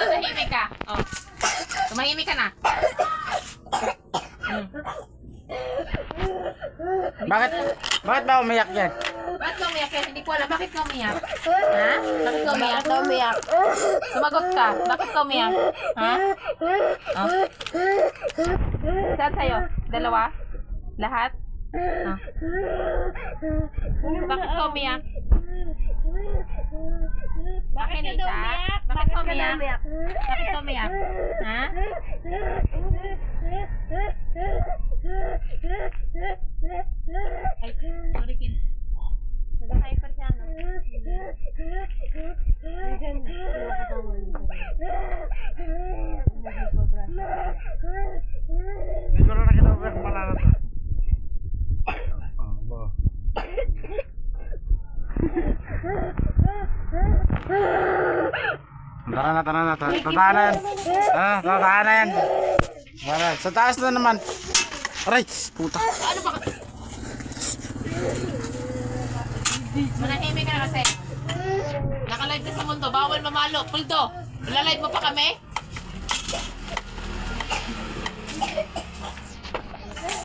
Tumahimik ka. Oh. Tumahimik ka na. Bakit ba umiyak yan? Bakit ka umiyak yan? Hindi ko alam. Bakit ka umiyak? Ha? Bakit ka umiyak? Sumagot ka. Bakit ka umiyak? Ha? Oh. Saan sa'yo? Dalawa? Lahat? Oh. Bakit ka umiyak? Bakit ka umiyak? Bakit ka umiyak? Bakit ka umiyak? Ha? Ay, sorry kid. Nag-hyper siya, no? Hindi ko na nakita ko kung malala to. Tara na. Tatahanan. Tatahanan. Sa taas na naman. Aray, puta. Ano ba? Manahimik ka na kasi. Naka-live ka sa mundo. Bawal mamalo. Puldo, malalive mo pa kami?